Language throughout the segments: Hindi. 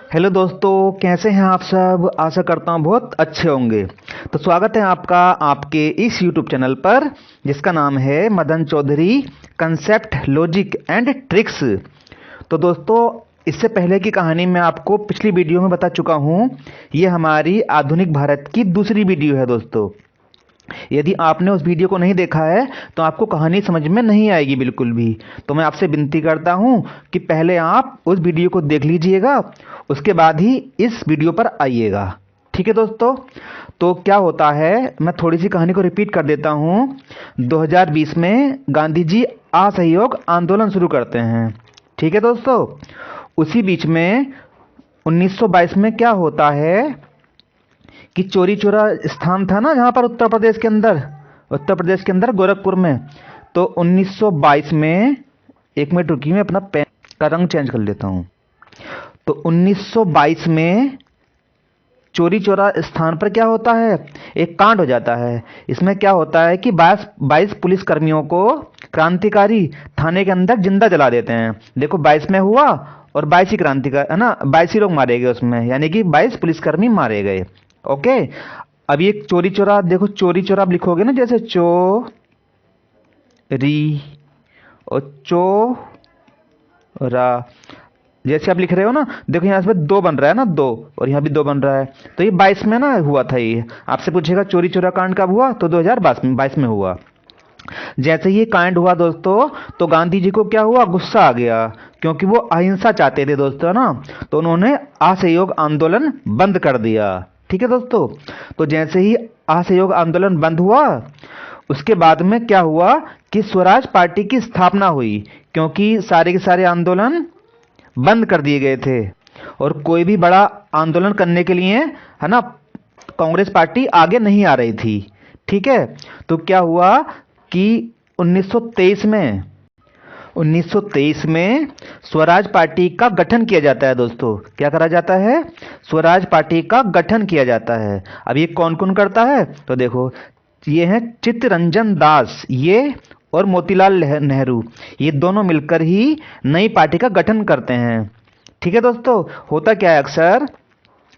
हेलो दोस्तों, कैसे हैं आप सब। आशा करता हूँ बहुत अच्छे होंगे। तो स्वागत है आपका आपके इस यूट्यूब चैनल पर जिसका नाम है Madan Chaudhary concept logic and tricks. तो दोस्तों, इससे पहले की कहानी मैं आपको पिछली वीडियो में बता चुका हूँ। ये हमारी आधुनिक भारत की दूसरी वीडियो है दोस्तों। यदि आपने उस वीडियो को नहीं देखा है तो आपको कहानी समझ में नहीं आएगी बिल्कुल भी। तो मैं आपसे विनती करता हूं कि पहले आप उस वीडियो को देख लीजिएगा, उसके बाद ही इस वीडियो पर आइएगा। ठीक है दोस्तों। तो क्या होता है, मैं थोड़ी सी कहानी को रिपीट कर देता हूं। 2020 में गांधी जी असहयोग आंदोलन शुरू करते हैं। ठीक है दोस्तों। उसी बीच में 1922 में क्या होता है कि चोरी चोरा स्थान था ना, जहाँ पर उत्तर प्रदेश के अंदर गोरखपुर में। तो 1922 में, एक मिनट रुकिए, मैं अपना पेन का रंग चेंज कर लेता हूँ। तो 1922 में चोरी चोरा स्थान पर क्या होता है, एक कांड हो जाता है। इसमें क्या होता है कि 22 पुलिस कर्मियों को क्रांतिकारी थाने के अंदर जिंदा जला देते हैं। देखो, 22 में हुआ और 22 ही क्रांतिकारी है ना, 22 ही लोग मारे गए उसमें, यानी कि 22 पुलिसकर्मी मारे गए। ओके। अब ये चोरी चोरा, देखो चोरी चोरा आप लिखोगे ना, जैसे री और चोरा, जैसे आप लिख रहे हो ना, देखो यहाँ पे दो बन रहा है ना, दो, और यहाँ भी दो बन रहा है। तो ये 22 में ना हुआ था। ये आपसे पूछेगा चोरी चोरा कांड कब हुआ, तो 2022 में हुआ। जैसे ही कांड हुआ दोस्तों, तो गांधी जी को क्या हुआ, गुस्सा आ गया, क्योंकि वो अहिंसा चाहते थे दोस्तों ना। तो उन्होंने असहयोग आंदोलन बंद कर दिया। ठीक है दोस्तों। तो जैसे ही असहयोग आंदोलन बंद हुआ, उसके बाद में क्या हुआ कि स्वराज पार्टी की स्थापना हुई, क्योंकि सारे के सारे आंदोलन बंद कर दिए गए थे और कोई भी बड़ा आंदोलन करने के लिए, है ना, कांग्रेस पार्टी आगे नहीं आ रही थी। ठीक है। तो क्या हुआ कि 1923 में 1923 में स्वराज पार्टी का गठन किया जाता है दोस्तों। क्या करा जाता है, स्वराज पार्टी का गठन किया जाता है। अब ये कौन कौन करता है, तो देखो, ये हैं चित्तरंजन दास, ये और मोतीलाल नेहरू, ये दोनों मिलकर ही नई पार्टी का गठन करते हैं। ठीक है दोस्तों। होता क्या है, अक्सर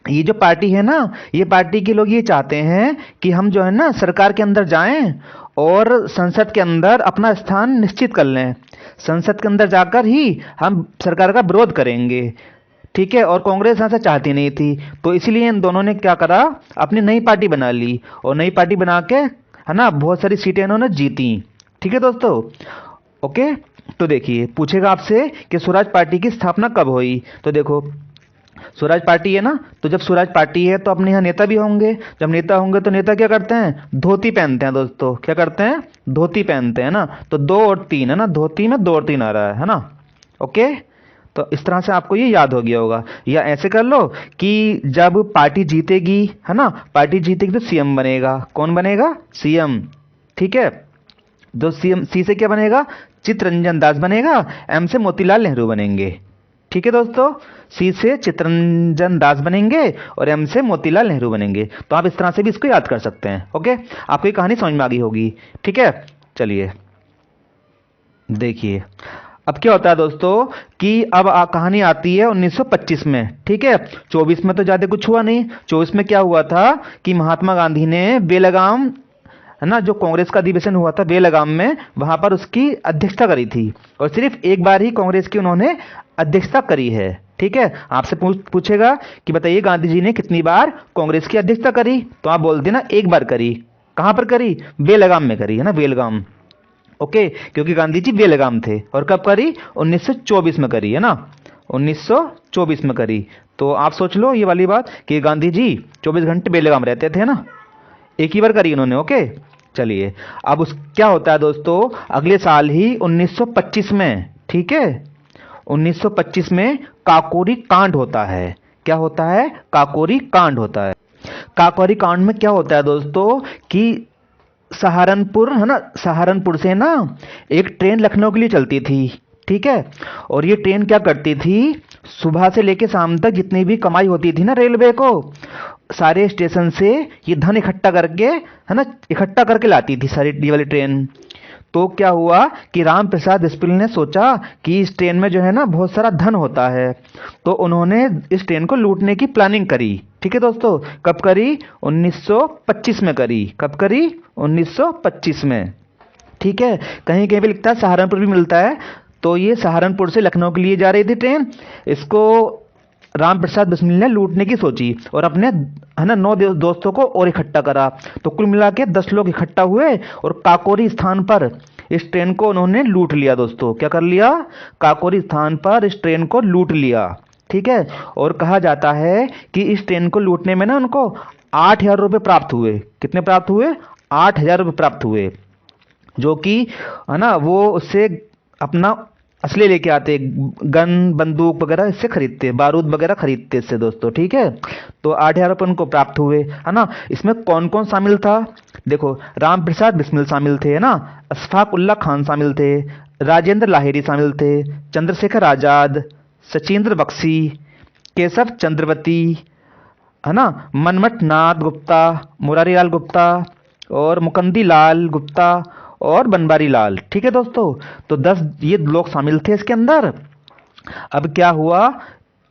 ये जो पार्टी है ना, ये पार्टी के लोग ये चाहते हैं कि हम जो है ना सरकार के अंदर जाएं और संसद के अंदर अपना स्थान निश्चित कर लें। संसद के अंदर जाकर ही हम सरकार का विरोध करेंगे। ठीक है। और कांग्रेस ऐसा चाहती नहीं थी, तो इसलिए इन दोनों ने क्या करा, अपनी नई पार्टी बना ली, और नई पार्टी बना के, है ना, बहुत सारी सीटें इन्होंने जीती। ठीक है दोस्तों। ओके। तो देखिए, पूछेगा आपसे कि स्वराज पार्टी की स्थापना कब हुई। तो देखो, स्वराज पार्टी है ना, तो जब स्वराज पार्टी है तो अपने यहाँ नेता भी होंगे। जब नेता होंगे तो नेता क्या करते हैं, धोती पहनते हैं दोस्तों। क्या करते हैं, धोती पहनते हैं ना। तो 2 और 3 है ना, धोती में 2 और 3 आ रहा है ना। ओके। तो इस तरह से आपको ये याद हो गया होगा। या ऐसे कर लो कि जब पार्टी जीतेगी, है ना, पार्टी जीतेगी तो सीएम बनेगा। कौन बनेगा, सीएम। ठीक है। तो सीएम, सी से क्या बनेगा, चित्तरंजन दास बनेगा, एम से मोतीलाल नेहरू बनेंगे। ठीक है दोस्तों। सी से चित्तरंजन दास बनेंगे और एम से मोतीलाल नेहरू बनेंगे। तो आप इस तरह से भी इसको याद कर सकते हैं। ओके। आपको ये कहानी समझ में आ गई होगी। ठीक है। चलिए देखिए, अब क्या होता है दोस्तों कि अब कहानी आती है 1925 में। ठीक है। 24 में तो ज्यादा कुछ हुआ नहीं। 24 में क्या हुआ था कि महात्मा गांधी ने बेलगाम, है ना, जो कांग्रेस का अधिवेशन हुआ था बेलगाम में, वहां पर उसकी अध्यक्षता करी थी। और सिर्फ एक बार ही कांग्रेस की उन्होंने अध्यक्षता करी है। ठीक है। आपसे पूछेगा कि बताइए गांधी जी ने कितनी बार कांग्रेस की अध्यक्षता करी, तो आप बोल देना एक बार करी। कहां पर करी, बेलगाम में करी, है ना, बेलगाम। ओके। क्योंकि गांधी जी बेलगाम थे। और कब करी, 1924 में करी, है ना, 1924 में करी। तो आप सोच लो ये वाली बात कि गांधी जी 24 घंटे बेलगाम रहते थे ना, एक ही बार करी उन्होंने। ओके। चलिए, अब उस क्या होता है दोस्तों, अगले साल ही 1925 में, ठीक है, 1925 में काकोरी कांड होता है। क्या होता है, काकोरी कांड होता है। काकोरी कांड में क्या होता है दोस्तों कि सहारनपुर, है ना, सहारनपुर से ना एक ट्रेन लखनऊ के लिए चलती थी। ठीक है। और ये ट्रेन क्या करती थी, सुबह से लेकर शाम तक जितनी भी कमाई होती थी ना रेलवे को, सारे स्टेशन से ये धन इकट्ठा करके, है ना, इकट्ठा करके लाती थी सारी ये वाली ट्रेन। तो क्या हुआ कि राम प्रसाद बिस्मिल ने सोचा कि इस ट्रेन में जो है ना बहुत सारा धन होता है, तो उन्होंने इस ट्रेन को लूटने की प्लानिंग करी। ठीक है दोस्तों, कब करी? 1925 में करी। कब करी? 1925 में। ठीक है, कहीं कहीं पे लिखता है सहारनपुर भी मिलता है, तो ये सहारनपुर से लखनऊ के लिए जा रही थी ट्रेन। इसको राम प्रसाद बिस्मिल ने लूटने की सोची और अपने है ना 9 दोस्तों को और इकट्ठा करा। तो कुल मिला के 10 लोग इकट्ठा हुए और काकोरी स्थान पर इस ट्रेन को उन्होंने लूट लिया। दोस्तों क्या कर लिया? काकोरी स्थान पर इस ट्रेन को लूट लिया। ठीक है, और कहा जाता है कि इस ट्रेन को लूटने में ना उनको 8,000 रुपये प्राप्त हुए। कितने प्राप्त हुए? 8,000 रुपये प्राप्त हुए, जो कि है ना वो उससे अपना असले लेके आते, गन बंदूक वगैरह इससे खरीदते, बारूद वगैरह खरीदते इससे दोस्तों। ठीक है, तो 8,000 रुपये उनको प्राप्त हुए, है ना। इसमें कौन कौन शामिल था? देखो, राम प्रसाद बिस्मिल शामिल थे, है ना, अशफाक उल्ला खान शामिल थे, राजेंद्र लाहिरी शामिल थे, चंद्रशेखर आजाद, सचिंद्र बख्शी, केशव चंद्रवती, है ना, मनमथ नाथ गुप्ता, मुरारी लाल गुप्ता और मुकंदी लाल गुप्ता और बनवारी लाल। ठीक है दोस्तों, तो 10 ये लोग शामिल थे इसके अंदर। अब क्या हुआ,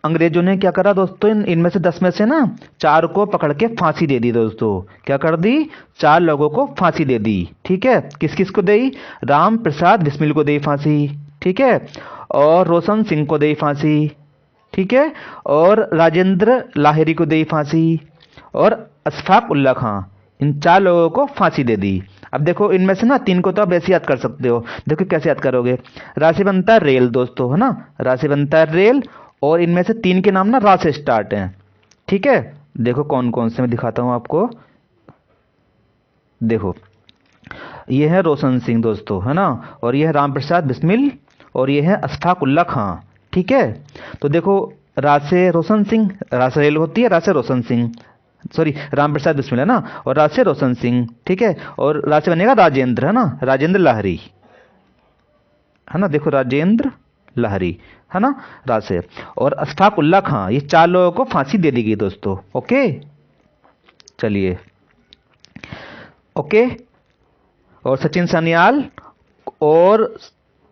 अंग्रेजों ने क्या करा दोस्तों, इनमें से 10 में से ना 4 को पकड़ के फांसी दे दी दोस्तों। क्या कर दी? 4 लोगों को फांसी दे दी। ठीक है, किस किस को दी? राम प्रसाद बिस्मिल को दी फांसी। ठीक है, और रोशन सिंह को दी फांसी। ठीक है, और राजेंद्र लाहिरी को दी फांसी और अशफाक उल्ला खां, इन 4 लोगों को फांसी दे दी। अब देखो, इनमें से ना 3 को तो आप ऐसे याद कर सकते हो। देखो कैसे याद करोगे, राशि बनता है रेल दोस्तों, है ना, राशि बनता है रेल, और इनमें से 3 के नाम ना रा से स्टार्ट हैं। ठीक है, देखो कौन कौन से मैं दिखाता हूं आपको। देखो, ये है रोशन सिंह दोस्तों, है ना, और ये है राम प्रसाद बिस्मिल, और ये है अशफाक उल्ला खां। ठीक है, तो देखो, रा से रोशन सिंह, रा से रेल होती है, रा से रोशन सिंह, सॉरी राम प्रसाद बिस्मिल, है ना, और रा से रोशन सिंह। ठीक है, और रा से बनेगा राजेंद्र, है ना, राजेंद्र लाहिरी, है ना, देखो राजेंद्र लाहिरी, है ना, रा से, और अशफाक उल्ला खां, ये 4 लोगों को फांसी दे दी गई दोस्तों। ओके, चलिए, ओके, और सचिन सान्याल और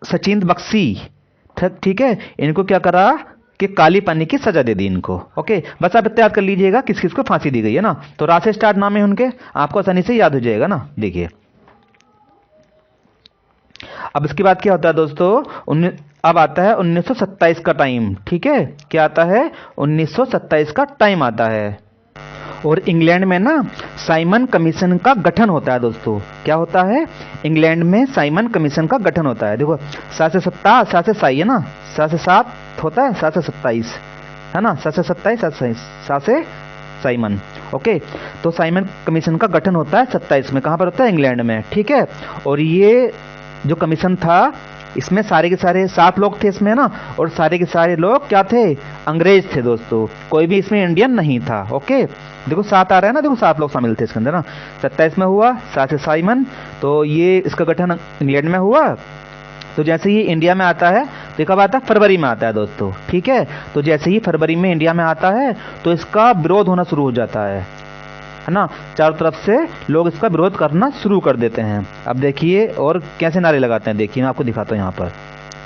सचिन बख्शी, ठीक है, इनको क्या करा कि काली पानी की सजा दे दी इनको। ओके, बस आप इतना याद कर लीजिएगा किस किस को फांसी दी गई है ना। तो रा से स्टार्ट नाम है उनके, आपको आसानी से याद हो जाएगा ना। देखिए, अब इसके बाद क्या होता है दोस्तों, अब आता है 1927 का टाइम। ठीक है, क्या आता है? 1927 का टाइम आता है, और इंग्लैंड में ना साइमन कमीशन का गठन होता है दोस्तों। क्या होता है? इंग्लैंड में साइमन कमीशन का गठन होता है। देखो, 7 से 7, 7 से 7 है ना, 7 से 7 होता है, 7 से 27 है ना, 7 से 27, 7 से साइमन। ओके, तो साइमन कमीशन का गठन होता है 27 में। कहाँ पर होता है? इंग्लैंड में। ठीक है, और ये जो कमीशन था, इसमें सारे के सारे 7 लोग थे इसमें ना, और सारे के सारे लोग क्या थे? अंग्रेज थे दोस्तों, कोई भी इसमें इंडियन नहीं था। ओके, देखो 7 आ रहा है ना, देखो 7 लोग शामिल थे इसके अंदर ना। 27 में हुआ, 7 से साइमन, तो ये इसका गठन इंग्लैंड में हुआ। तो जैसे ही इंडिया में आता है, तो कब आता है? फरवरी में आता है दोस्तों। ठीक है, तो जैसे ही फरवरी में इंडिया में आता है, तो इसका विरोध होना शुरू हो जाता है ना, चारों तरफ से लोग इसका विरोध करना शुरू कर देते हैं। अब देखिए और कैसे नारे लगाते हैं, देखिए मैं आपको दिखाता हूँ यहाँ पर।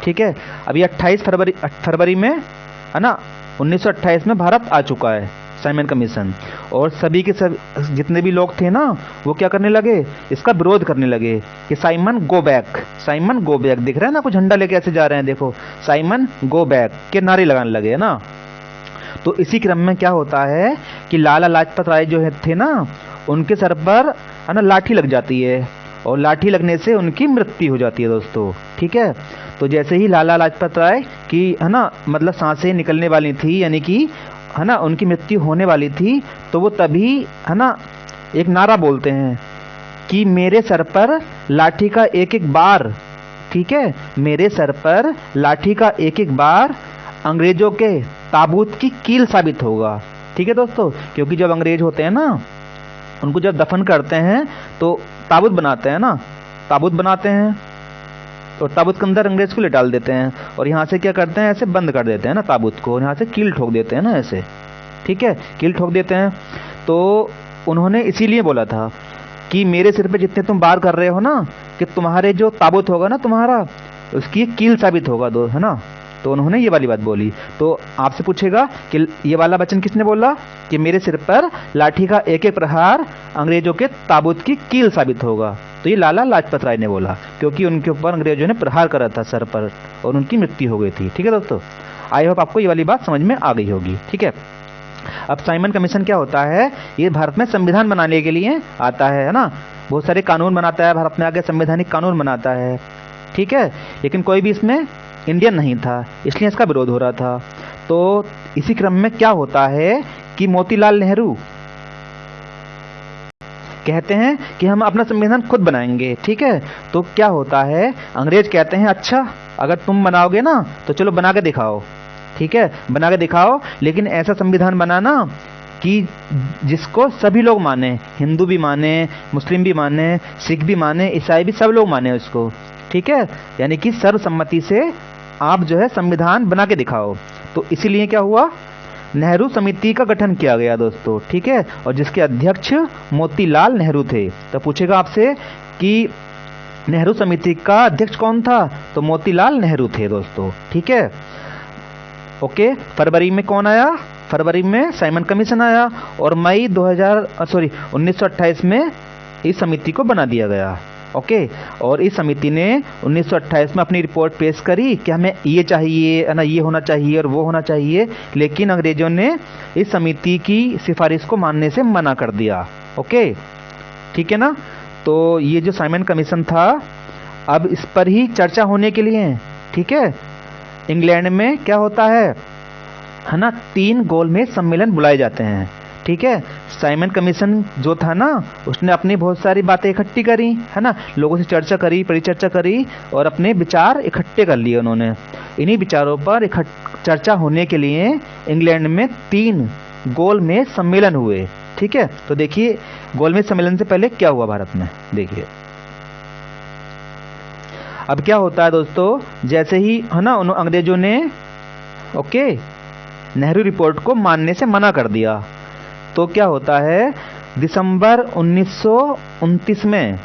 ठीक है, अभी 28 फरवरी में, है ना, 1928 में भारत आ चुका है साइमन कमीशन, और सभी के सब जितने भी लोग थे ना, वो क्या करने लगे? इसका विरोध करने लगे कि Simon go back, Simon go back. दिख रहा है ना, कुछ झंडा लेके ऐसे जा रहे हैं, देखो, साइमन गो बैक के नारे लगाने लगे, है ना। तो इसी क्रम में क्या होता है कि लाला लाजपत राय जो थे ना, उनके सर पर, है ना, लाठी लग जाती है, और लाठी लगने से उनकी मृत्यु हो जाती है दोस्तों। ठीक है, तो जैसे ही लाला लाजपत राय की, है ना, मतलब सांसें निकलने वाली थी, यानी कि, है ना, उनकी मृत्यु होने वाली थी, तो वो तभी, है ना, एक नारा बोलते हैं कि मेरे सर पर लाठी का एक एक बार, ठीक है, मेरे सर पर लाठी का एक एक बार अंग्रेजों के ताबूत की कील साबित होगा। ठीक है दोस्तों, क्योंकि जब अंग्रेज होते हैं ना, उनको जब दफन करते हैं तो ताबूत बनाते हैं ना, ताबूत बनाते हैं, तो ताबूत के अंदर अंग्रेज को ले डाल देते हैं, और यहाँ से क्या करते हैं? ऐसे बंद कर देते हैं ना ताबूत को, यहाँ से कील ठोक देते हैं ना ऐसे। ठीक है, कील ठोक देते हैं। तो उन्होंने इसीलिए बोला था कि मेरे सिर पे जितने तुम बार कर रहे हो ना, कि तुम्हारे जो ताबूत होगा ना तुम्हारा, उसकी कील साबित होगा दो, है ना। तो उन्होंने ये वाली बात बोली। तो आपसे पूछेगा कि ये वाला वचन किसने बोला, कि मेरे सिर पर लाठी का एक एक प्रहार अंग्रेजों के ताबूत की कील साबित होगा। तो ये लाला लाजपत राय ने बोला, क्योंकि उनके ऊपर अंग्रेजों ने प्रहार करा था सर पर और उनकी मृत्यु हो गई थी। ठीक है दोस्तों, आई होप आपको ये वाली बात समझ में आ गई होगी। ठीक है, अब साइमन कमीशन क्या होता है, ये भारत में संविधान बनाने के लिए आता है ना। बहुत सारे कानून बनाता है भारत में, आगे संवैधानिक कानून बनाता है। ठीक है, लेकिन कोई भी इसमें इंडियन नहीं था, इसलिए इसका विरोध हो रहा था। तो इसी क्रम में क्या होता है कि मोतीलाल नेहरू कहते हैं कि हम अपना संविधान खुद बनाएंगे। ठीक है, तो क्या होता है, अंग्रेज कहते हैं अच्छा अगर तुम बनाओगे ना तो चलो बना के दिखाओ। ठीक है, बना के दिखाओ, लेकिन ऐसा संविधान बनाना कि जिसको सभी लोग माने, हिंदू भी माने, मुस्लिम भी माने, सिख भी माने, ईसाई भी, सब लोग माने उसको। ठीक है, यानी कि सर्वसम्मति से आप जो है संविधान बना के दिखाओ। तो इसीलिए क्या हुआ, नेहरू समिति का गठन किया गया दोस्तों। ठीक है, और जिसके अध्यक्ष मोतीलाल नेहरू थे। तो पूछेगा आपसे कि नेहरू समिति का अध्यक्ष कौन था, तो मोतीलाल नेहरू थे दोस्तों। ठीक है, ओके। फरवरी में कौन आया, फरवरी में साइमन कमीशन आया और मई 1928 में इस समिति को बना दिया गया। ओके, और इस समिति ने 1928 में अपनी रिपोर्ट पेश करी कि हमें ये चाहिए, है ना, ये होना चाहिए और वो होना चाहिए, लेकिन अंग्रेजों ने इस समिति की सिफारिश को मानने से मना कर दिया। ओके, ठीक है ना। तो ये जो साइमन कमीशन था, अब इस पर ही चर्चा होने के लिए, ठीक है, इंग्लैंड में क्या होता है ना, 3 गोलमेज सम्मेलन बुलाए जाते हैं। ठीक है, साइमन कमीशन जो था ना, उसने अपनी बहुत सारी बातें इकट्ठी करी, है ना, लोगों से चर्चा करी, परिचर्चा करी और अपने विचार इकट्ठे कर लिए उन्होंने। इन्हीं विचारों पर चर्चा होने के लिए इंग्लैंड में 3 गोलमेज सम्मेलन हुए। ठीक है, तो देखिए गोलमेज सम्मेलन से पहले क्या हुआ भारत में, देखिए। अब क्या होता है दोस्तों, जैसे ही है ना उन अंग्रेजों ने ओके नेहरू रिपोर्ट को मानने से मना कर दिया, तो क्या होता है, दिसंबर 1929 में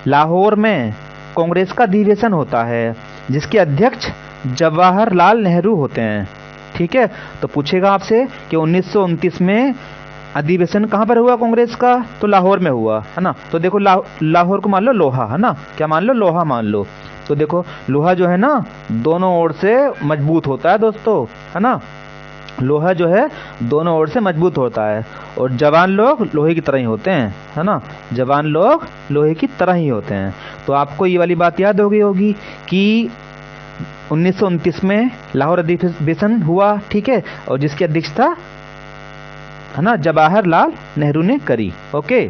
लाहौर में कांग्रेस का अधिवेशन होता है, जिसके अध्यक्ष जवाहरलाल नेहरू होते हैं। ठीक है, तो पूछेगा आपसे कि 1929 में अधिवेशन कहाँ पर हुआ कांग्रेस का, तो लाहौर में हुआ, है ना। तो देखो लाहौर को मान लो लोहा, है ना, क्या मान लो, लोहा मान लो। तो देखो लोहा जो है ना दोनों ओर से मजबूत होता है दोस्तों, है ना, लोहा जो है दोनों ओर से मजबूत होता है और जवान लोग लोहे की तरह ही होते हैं, है ना, जवान लोग लोहे की तरह ही होते हैं। तो आपको ये वाली बात याद हो गई होगी कि 1929 में लाहौर अधिवेशन हुआ। ठीक है, और जिसकी अध्यक्षता है ना जवाहरलाल नेहरू ने करी। ओके,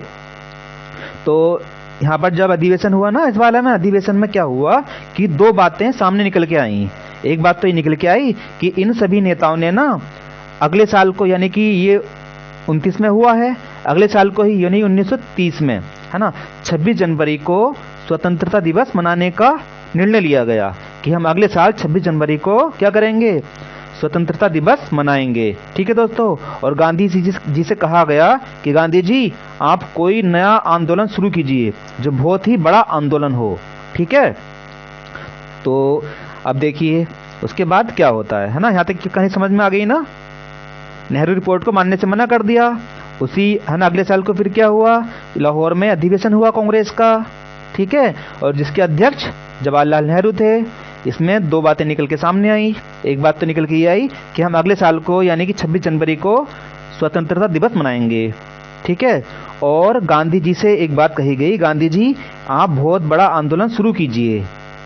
तो यहाँ पर जब अधिवेशन हुआ ना, इस वाले में अधिवेशन में क्या हुआ कि 2 बातें सामने निकल के आई। एक बात तो ये निकल के आई कि इन सभी नेताओं ने ना अगले साल को, यानी कि ये 29 में हुआ है, अगले साल को ही यानी 1930 में, है ना, 26 जनवरी को स्वतंत्रता दिवस मनाने का निर्णय लिया गया कि हम अगले साल 26 जनवरी को क्या करेंगे, स्वतंत्रता दिवस मनाएंगे। ठीक है दोस्तों, और गांधी जी से कहा गया कि गांधी जी आप कोई नया आंदोलन शुरू कीजिए जो बहुत ही बड़ा आंदोलन हो। ठीक है, तो अब देखिए उसके बाद क्या होता है ना, यहाँ तक कहीं समझ में आ गई ना। नेहरू रिपोर्ट को मानने से मना कर दिया, उसी है ना अगले साल को फिर क्या हुआ, लाहौर में अधिवेशन हुआ कांग्रेस का। ठीक है, और जिसके अध्यक्ष जवाहरलाल नेहरू थे। इसमें 2 बातें निकल के सामने आई। एक बात तो निकल के ये आई कि हम अगले साल को यानी कि 26 जनवरी को स्वतंत्रता दिवस मनाएंगे। ठीक है, और गांधी जी से एक बात कही गई, गांधी जी आप बहुत बड़ा आंदोलन शुरू कीजिए,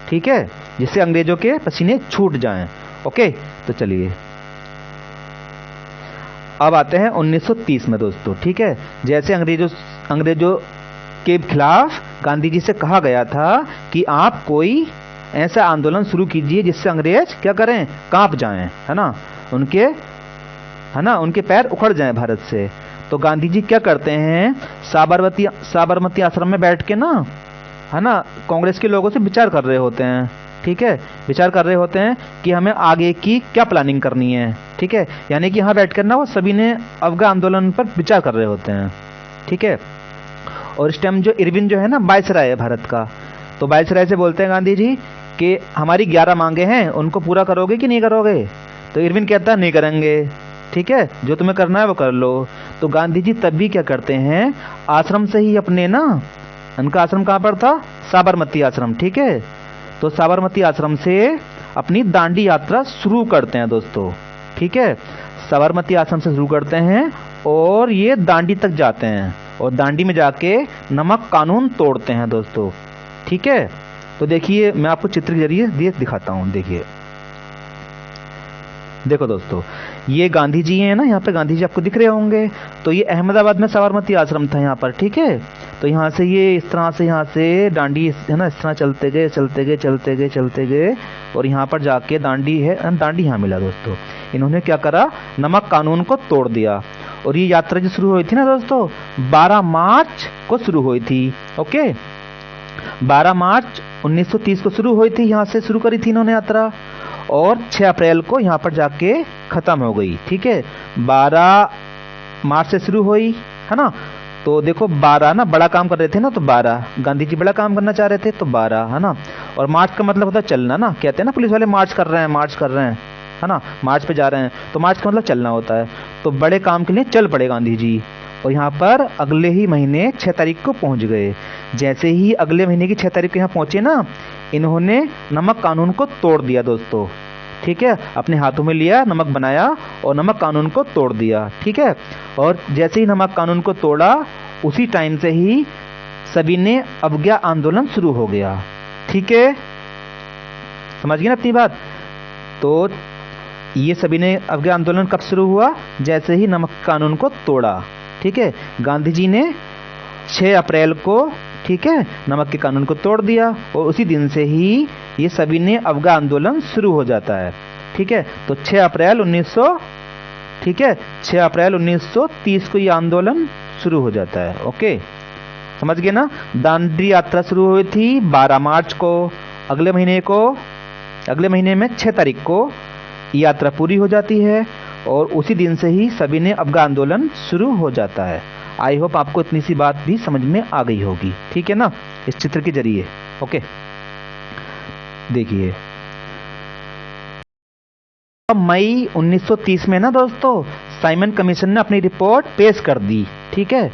ठीक है, जिससे अंग्रेजों के पसीने छूट जाएं। ओके, तो चलिए अब आते हैं 1930 में दोस्तों। ठीक है, जैसे अंग्रेजों के खिलाफ गांधी जी से कहा गया था कि आप कोई ऐसा आंदोलन शुरू कीजिए जिससे अंग्रेज क्या करें, कांप जाएं, है ना, उनके पैर उखड़ जाएं भारत से। तो गांधी जी क्या करते हैं, साबरमती आश्रम में बैठ के ना, है ना, कांग्रेस के लोगों से विचार कर रहे होते हैं। ठीक है, विचार कर रहे होते हैं कि हमें आगे की क्या प्लानिंग करनी है। ठीक है, यानी कि यहाँ बैठकर ना वो सभी ने अफगान आंदोलन पर विचार कर रहे होते हैं। ठीक है, और इस टाइम जो इरविन जो है ना वायसराय है भारत का, तो वायसराय से बोलते हैं गांधी जी कि हमारी 11 मांगे हैं, उनको पूरा करोगे कि नहीं करोगे? तो इरविन कहता है नहीं करेंगे। ठीक है, जो तुम्हें करना है वो कर लो। तो गांधी जी तब भी क्या करते हैं, आश्रम से ही अपने ना, उनका आश्रम कहाँ पर था? साबरमती आश्रम। ठीक है, तो साबरमती आश्रम से अपनी दांडी यात्रा शुरू करते हैं दोस्तों। ठीक है, साबरमती आश्रम से शुरू करते हैं और ये दांडी तक जाते हैं और दांडी में जाके नमक कानून तोड़ते हैं दोस्तों। ठीक है, तो देखिए मैं आपको चित्र के जरिए दिखाता हूँ। देखिए, देखो दोस्तों, ये गांधी जी हैं ना, यहाँ पे गांधी जी आपको दिख रहे होंगे। तो ये अहमदाबाद में साबरमती आश्रम था यहाँ पर। ठीक है, तो यहाँ से ये इस तरह से, यहाँ से दांडी है ना, इस तरह चलते गए चलते गए चलते गए चलते गए और यहाँ पर जाके दांडी है, दांडी यहाँ मिला दोस्तों। इन्होंने क्या करा, नमक कानून को तोड़ दिया। और ये यात्रा जो शुरू हुई थी ना दोस्तों, 12 मार्च को शुरू हुई थी। ओके, 12 मार्च 1930 को शुरू हुई थी, यहाँ से शुरू करी थी इन्होंने यात्रा और 6 अप्रैल को यहाँ पर जाके खत्म हो गई। ठीक है, 12 मार्च से शुरू हुई है ना। तो देखो 12 ना, बड़ा काम कर रहे थे ना, तो 12 गांधी जी बड़ा काम करना चाह रहे थे, तो 12 है ना। और मार्च का मतलब होता है चलना ना, कहते हैं ना पुलिस वाले मार्च कर रहे हैं, मार्च कर रहे हैं, है ना, मार्च पे जा रहे हैं, तो मार्च का मतलब चलना होता है। तो बड़े काम के लिए चल पड़े गांधी जी और यहाँ पर अगले ही महीने 6 तारीख को पहुँच गए। जैसे ही अगले महीने की 6 तारीख को यहाँ पहुँचे ना, इन्होंने नमक कानून को तोड़ दिया दोस्तों। ठीक है, अपने हाथों में लिया, नमक बनाया और नमक कानून को तोड़ दिया। ठीक है, और जैसे ही नमक कानून को तोड़ा, उसी टाइम से ही सभी ने अवज्ञा आंदोलन शुरू हो गया। ठीक है, समझ गए ना अपनी बात? तो ये सभी ने अवज्ञा आंदोलन कब शुरू हुआ? जैसे ही नमक कानून को तोड़ा। ठीक है, गांधी जी ने 6 अप्रैल को, ठीक है, नमक के कानून को तोड़ दिया और उसी दिन से ही ये सभी ने अवज्ञा आंदोलन शुरू हो जाता है। ठीक है, तो 6 अप्रैल 1930 को ये आंदोलन शुरू हो जाता है। ओके, समझ गए ना? दांडी यात्रा शुरू हुई थी 12 मार्च को, अगले महीने में 6 तारीख को यात्रा पूरी हो जाती है और उसी दिन से ही सभी ने अवज्ञा आंदोलन शुरू हो जाता है। आई होप आपको इतनी सी बात भी समझ में आ गई होगी। ठीक है ना, इस चित्र के जरिए। ओके, देखिए मई 1930 में ना दोस्तों, साइमन कमीशन ने अपनी रिपोर्ट पेश कर दी। ठीक है,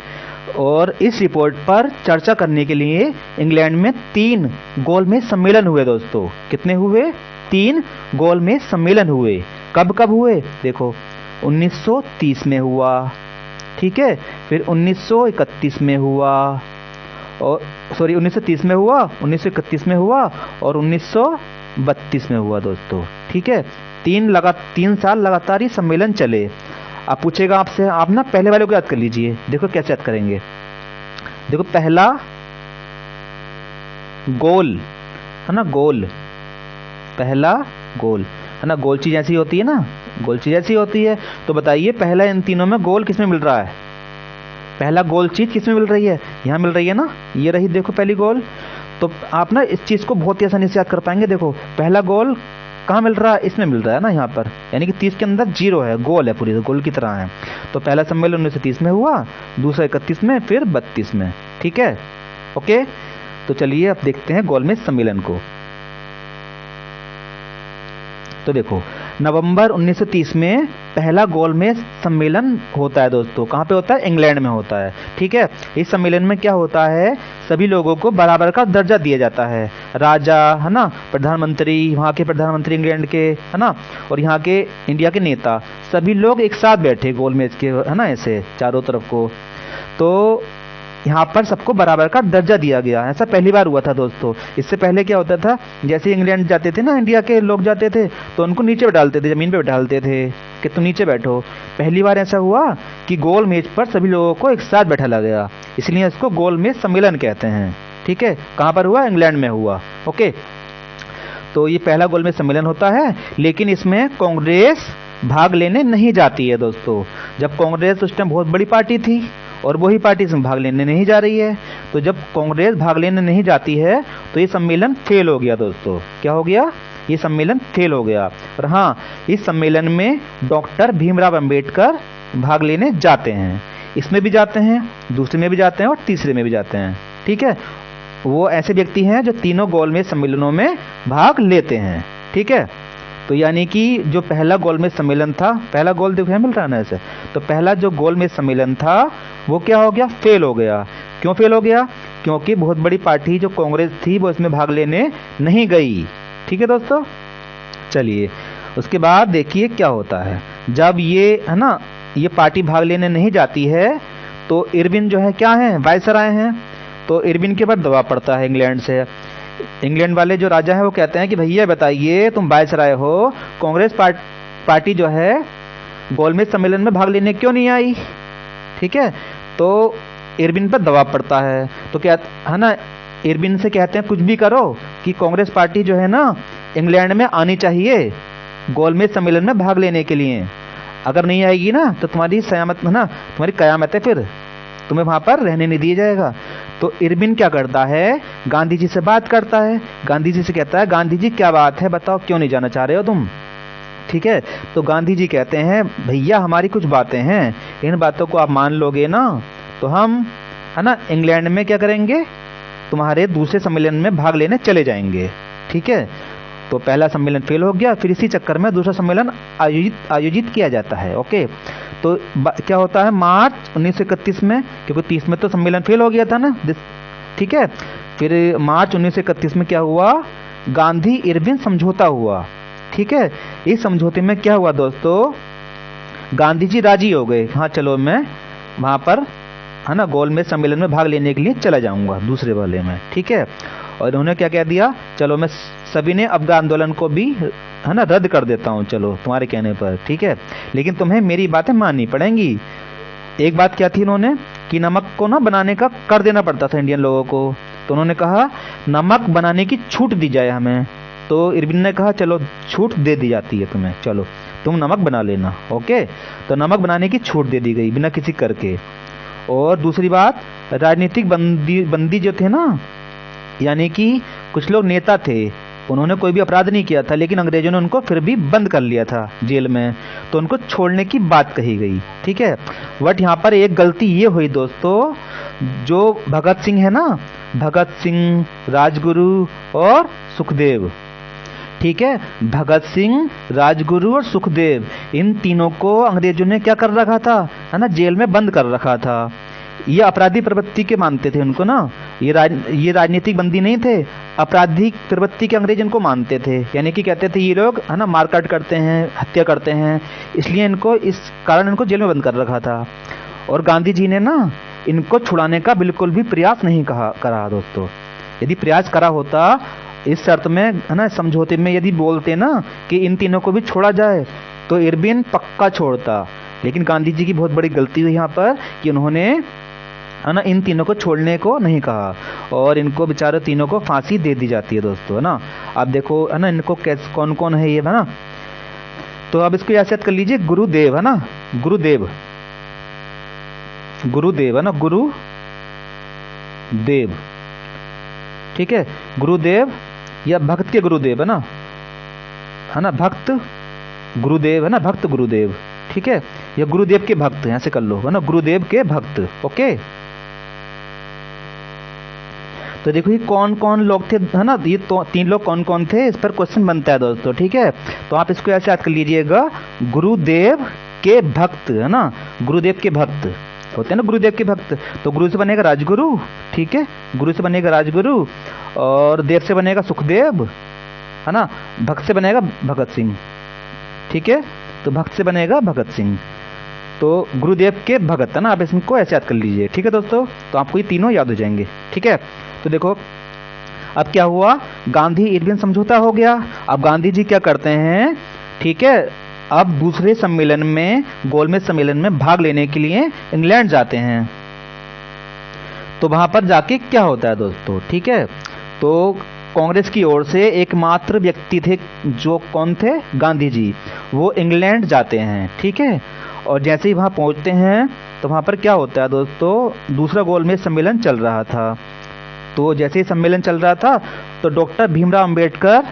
और इस रिपोर्ट पर चर्चा करने के लिए इंग्लैंड में 3 गोलमेज सम्मेलन हुए दोस्तों। कितने हुए? 3 गोलमेज सम्मेलन हुए। कब कब हुए? देखो, 1930 में हुआ, ठीक है, फिर 1931 में हुआ, और 1930 में हुआ, 1931 में हुआ और 1932 में हुआ दोस्तों। ठीक है, 3 साल लगातार ये सम्मेलन चले। अब पूछेगा आपसे, आप ना पहले वाले को याद कर लीजिए। देखो कैसे याद करेंगे। देखो, पहला गोल है ना, गोल, पहला गोल है ना, गोल चीज ऐसी होती है ना, गोल चीज ऐसी होती है। तो बताइए पहला इन तीनों में गोल किसमें मिल रहा है? पहला गोल चीज किसमें मिल रही है? यहाँ मिल रही है ना, ये रही देखो पहली गोल। तो आप ना इस चीज को बहुत ही आसानी से याद कर पाएंगे। देखो, पहला गोल कहाँ मिल रहा है? इसमें मिल रहा है ना, यहाँ पर, यानी कि 30 के अंदर 0 है, गोल है, पूरी गोल की तरह है। तो पहला सम्मेलन 1930 में हुआ, दूसरा 31 में, फिर 32 में। ठीक है, ओके। तो चलिए अब देखते हैं गोलमेज सम्मेलन को। तो देखो, नवंबर 1930 में पहला गोलमेज सम्मेलन होता है दोस्तों। कहाँ पे होता है? इंग्लैंड में होता है। ठीक है, इस सम्मेलन में क्या होता है, सभी लोगों को बराबर का दर्जा दिया जाता है। राजा है ना, प्रधानमंत्री, वहाँ के प्रधानमंत्री इंग्लैंड के, है ना, और यहाँ के इंडिया के नेता, सभी लोग एक साथ बैठे गोलमेज के, है ना, ऐसे चारों तरफ को। तो यहाँ पर सबको बराबर का दर्जा दिया गया। ऐसा पहली बार हुआ था दोस्तों। इससे पहले क्या होता था, जैसे इंग्लैंड जाते थे ना, इंडिया के लोग जाते थे, तो उनको नीचे बैठालते थे, जमीन पे बैठालते थे कि तुम नीचे बैठो। पहली बार ऐसा हुआ कि गोल मेज पर सभी लोगों को एक साथ बैठाला गया, इसलिए इसको गोल मेज सम्मेलन कहते हैं। ठीक है, कहाँ पर हुआ? इंग्लैंड में हुआ। ओके, तो ये पहला गोल मेज सम्मेलन होता है, लेकिन इसमें कांग्रेस भाग लेने नहीं जाती है दोस्तों। जब कांग्रेस उस टाइम बहुत बड़ी पार्टी थी और वही पार्टी इसमें भाग लेने नहीं जा रही है, तो जब कांग्रेस भाग लेने नहीं जाती है तो ये सम्मेलन फेल हो गया दोस्तों। क्या हो गया? ये सम्मेलन फेल हो गया। और हाँ, इस सम्मेलन में डॉक्टर भीमराव अंबेडकर भाग लेने जाते हैं। इसमें भी जाते हैं, दूसरे में भी जाते हैं और तीसरे में भी जाते हैं। ठीक है, वो ऐसे व्यक्ति हैं जो तीनों गोलमेज सम्मेलनों में भाग लेते हैं। ठीक है, तो यानी कि जो पहला गोलमेज सम्मेलन था, पहला गोल देखो मिल रहा है ना ऐसे, तो पहला जो गोलमेज सम्मेलन था वो क्या हो गया, फेल हो गया। क्यों फेल हो गया? क्योंकि बहुत बड़ी पार्टी जो कांग्रेस थी वो इसमें भाग लेने नहीं गई। ठीक है दोस्तों, चलिए उसके बाद देखिए क्या होता है। जब ये है ना, ये पार्टी भाग लेने नहीं जाती है तो इरविन जो है क्या है, वायसराय हैं, तो इरविन के ऊपर दबाव पड़ता है इंग्लैंड से। इंग्लैंड वाले जो राजा हैं वो कहते हैं कि भैया बताइए, तुम वायसराय हो, कांग्रेस पार्टी जो है गोलमेज सम्मेलन में भाग लेने क्यों नहीं आई? ठीक है, तो इरविन पर दबाव पड़ता है, तो क्या है ना, इरविन से कहते हैं कुछ भी करो कि कांग्रेस पार्टी जो है ना इंग्लैंड में आनी चाहिए गोलमेज सम्मेलन में भाग लेने के लिए। अगर नहीं आएगी ना तो तुम्हारी सयामत है ना, तुम्हारी कयामत है, फिर तुम्हें वहां पर रहने नहीं दिया जाएगा। तो इरविन क्या करता है, गांधी जी से बात करता है, गांधी जी से कहता है गांधी जी क्या बात है, बताओ क्यों नहीं जाना चाह रहे हो तुम? ठीक है, तो गांधी जी कहते हैं भैया हमारी कुछ बातें हैं, इन बातों को आप मान लोगे ना तो हम है ना इंग्लैंड में क्या करेंगे, तुम्हारे दूसरे सम्मेलन में भाग लेने चले जाएंगे। ठीक है, तो पहला सम्मेलन फेल हो गया, फिर इसी चक्कर में दूसरा सम्मेलन आयोजित किया जाता है। ओके, तो क्या होता है मार्च 1931 में, क्योंकि 30 में तो सम्मेलन फेल हो गया था ना। ठीक है, फिर मार्च 1931 में क्या हुआ, गांधी इरविन समझौता हुआ। ठीक है, इस समझौते में क्या हुआ दोस्तों, गांधी जी राजी हो गए, हाँ चलो मैं वहां पर है ना गोलमेज सम्मेलन में भाग लेने के लिए चला जाऊंगा दूसरे वाले में। ठीक है, और उन्होंने क्या कह दिया, चलो मैं सभी ने अफगान आंदोलन को भी है ना रद्द कर देता हूँ, चलो तुम्हारे कहने पर। ठीक है, लेकिन तुम्हें मेरी बातें माननी पड़ेंगी। एक बात क्या थी उन्होंने, कि नमक को ना बनाने का कर देना पड़ता था इंडियन लोगों को, तो उन्होंने कहा नमक बनाने की छूट दी जाए हमें। तो इरविन ने कहा चलो छूट दे दी जाती है तुम्हें, चलो तुम नमक बना लेना। ओके, तो नमक बनाने की छूट दे दी गई बिना किसी कर के। और दूसरी बात, राजनीतिक बंदी जो थे ना, यानी कि कुछ लोग नेता थे, उन्होंने कोई भी अपराध नहीं किया था लेकिन अंग्रेजों ने उनको फिर भी बंद कर लिया था जेल में, तो उनको छोड़ने की बात कही गई। ठीक है, बट यहाँ पर एक गलती ये हुई दोस्तों, जो भगत सिंह है ना, भगत सिंह, राजगुरु और सुखदेव, ठीक है, भगत सिंह, राजगुरु और सुखदेव, इन तीनों को अंग्रेजों ने क्या कर रखा था, है ना जेल में बंद कर रखा था। ये अपराधी प्रवृत्ति के मानते थे उनको ना, ये राजनीतिक बंदी नहीं थे, आपराधिक प्रवृत्ति के अंग्रेज इनको मानते थे। यानी कि कहते थे ये लोग है ना मारकाट करते हैं, हत्या करते हैं, इसलिए इनको इस कारण इनको जेल में बंद कर रखा था। और गांधी जी ने ना इनको छुड़ाने का बिल्कुल भी प्रयास नहीं करा दोस्तों। यदि प्रयास करा होता इस शर्त में है ना समझौते में, यदि बोलते ना कि इन तीनों को भी छोड़ा जाए, तो इरविन पक्का छोड़ता। लेकिन गांधी जी की बहुत बड़ी गलती हुई यहाँ पर कि उन्होंने है ना इन तीनों को छोड़ने को नहीं कहा, और इनको बेचारे तीनों को फांसी दे दी जाती है दोस्तों, है ना। आप देखो है ना इनको कैसे कौन कौन है ये, है ना। तो अब इसको याद कर लीजिए, गुरुदेव है ना, गुरुदेव है ना, गुरुदेव, ठीक है, गुरुदेव या भक्त के गुरुदेव है ना, भक्त गुरुदेव है ना, भक्त गुरुदेव, ठीक है, या गुरुदेव के भक्त, ऐसे कर लो, है ना, गुरुदेव के भक्त। ओके, तो देखो ये कौन कौन लोग थे, है ना, ये तो तीन लोग कौन कौन थे, इस पर क्वेश्चन बनता है दोस्तों। ठीक है, तो आप इसको ऐसे याद कर लीजिएगा, गुरुदेव के भक्त, है ना, गुरुदेव के भक्त होते हैं ना, गुरुदेव के भक्त। तो गुरु से बनेगा राजगुरु, ठीक है, गुरु से बनेगा राजगुरु, और देव से बनेगा सुखदेव, है ना, भक्त से बनेगा भगत सिंह, ठीक है, तो भक्त से बनेगा भगत सिंह, तो गुरुदेव के भगत, है ना, आप इसको ऐसे याद कर लीजिए। ठीक है दोस्तों, तो आपको ये तीनों याद हो जाएंगे। ठीक है, तो देखो अब क्या हुआ, गांधी इरविन समझौता हो गया। अब गांधी जी क्या करते हैं, ठीक है, अब दूसरे सम्मेलन में, गोलमेज सम्मेलन में भाग लेने के लिए इंग्लैंड जाते हैं। तो वहां पर जाके क्या होता है दोस्तों, ठीक है, तो कांग्रेस की ओर से एकमात्र व्यक्ति थे जो कौन थे, गांधी जी, वो इंग्लैंड जाते हैं। ठीक है, और जैसे ही वहां पहुंचते हैं तो वहां पर क्या होता है दोस्तों, दूसरा गोलमेज सम्मेलन चल रहा था। तो जैसे ही सम्मेलन चल रहा था तो डॉक्टर भीमराव अंबेडकर